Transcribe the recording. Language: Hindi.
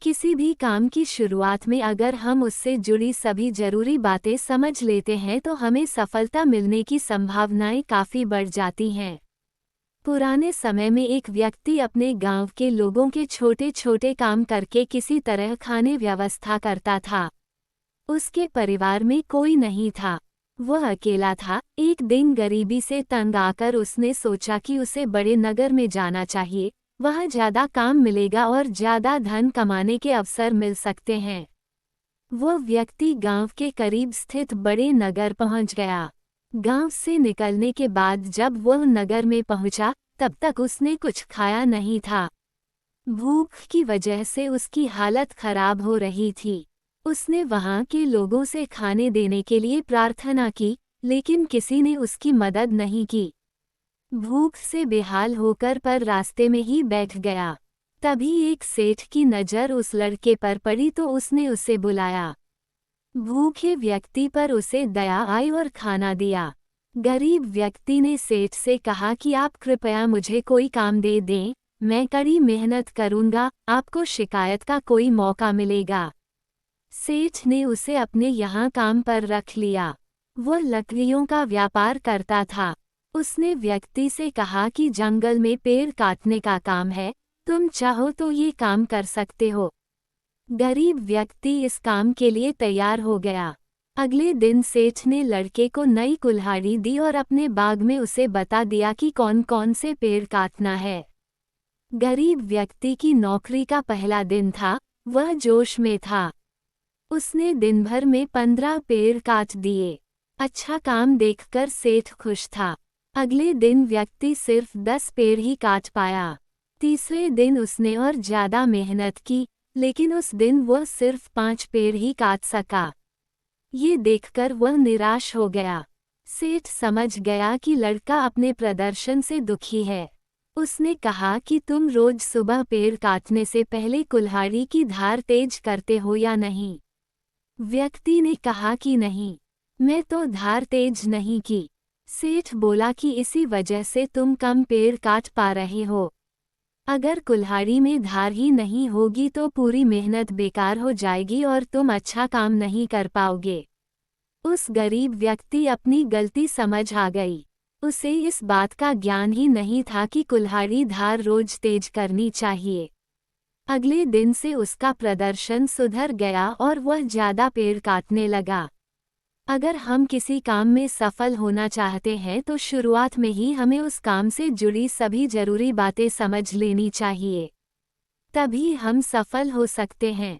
किसी भी काम की शुरुआत में अगर हम उससे जुड़ी सभी जरूरी बातें समझ लेते हैं तो हमें सफलता मिलने की संभावनाएं काफ़ी बढ़ जाती हैं। पुराने समय में एक व्यक्ति अपने गांव के लोगों के छोटे छोटे काम करके किसी तरह खाने व्यवस्था करता था। उसके परिवार में कोई नहीं था। वह अकेला था। एक दिन गरीबी से तंग आकर उसने सोचा कि उसे बड़े नगर में जाना चाहिए। वहाँ ज्यादा काम मिलेगा और ज्यादा धन कमाने के अवसर मिल सकते हैं। वो व्यक्ति गांव के करीब स्थित बड़े नगर पहुंच गया। गांव से निकलने के बाद जब वह नगर में पहुंचा, तब तक उसने कुछ खाया नहीं था। भूख की वजह से उसकी हालत खराब हो रही थी। उसने वहां के लोगों से खाने देने के लिए प्रार्थना की, लेकिन किसी ने उसकी मदद नहीं की। भूख से बेहाल होकर पर रास्ते में ही बैठ गया। तभी एक सेठ की नज़र उस लड़के पर पड़ी तो उसने उसे बुलाया। भूखे व्यक्ति पर उसे दया आई और खाना दिया। गरीब व्यक्ति ने सेठ से कहा कि आप कृपया मुझे कोई काम दे दें, मैं कड़ी मेहनत करूंगा, आपको शिकायत का कोई मौका मिलेगा। सेठ ने उसे अपने यहाँ काम पर रख लिया। वह लकड़ियों का व्यापार करता था। उसने व्यक्ति से कहा कि जंगल में पेड़ काटने का काम है, तुम चाहो तो ये काम कर सकते हो। गरीब व्यक्ति इस काम के लिए तैयार हो गया। अगले दिन सेठ ने लड़के को नई कुल्हाड़ी दी और अपने बाग में उसे बता दिया कि कौन कौन से पेड़ काटना है। गरीब व्यक्ति की नौकरी का पहला दिन था। वह जोश में था। उसने दिन भर में 15 पेड़ काट दिए। अच्छा काम देखकर सेठ खुश था। अगले दिन व्यक्ति सिर्फ 10 पेड़ ही काट पाया। तीसरे दिन उसने और ज्यादा मेहनत की, लेकिन उस दिन वह सिर्फ 5 पेड़ ही काट सका। ये देखकर वह निराश हो गया। सेठ समझ गया कि लड़का अपने प्रदर्शन से दुखी है। उसने कहा कि तुम रोज सुबह पेड़ काटने से पहले कुल्हाड़ी की धार तेज करते हो या नहीं? व्यक्ति ने कहा कि नहीं, मैं तो धार तेज नहीं की। सेठ बोला कि इसी वजह से तुम कम पेड़ काट पा रहे हो। अगर कुल्हाड़ी में धार ही नहीं होगी तो पूरी मेहनत बेकार हो जाएगी और तुम अच्छा काम नहीं कर पाओगे। उस गरीब व्यक्ति अपनी गलती समझ आ गई। उसे इस बात का ज्ञान ही नहीं था कि कुल्हाड़ी धार रोज तेज करनी चाहिए। अगले दिन से उसका प्रदर्शन सुधर गया और वह ज्यादा पेड़ काटने लगा। अगर हम किसी काम में सफल होना चाहते हैं तो शुरुआत में ही हमें उस काम से जुड़ी सभी जरूरी बातें समझ लेनी चाहिए। तभी हम सफल हो सकते हैं।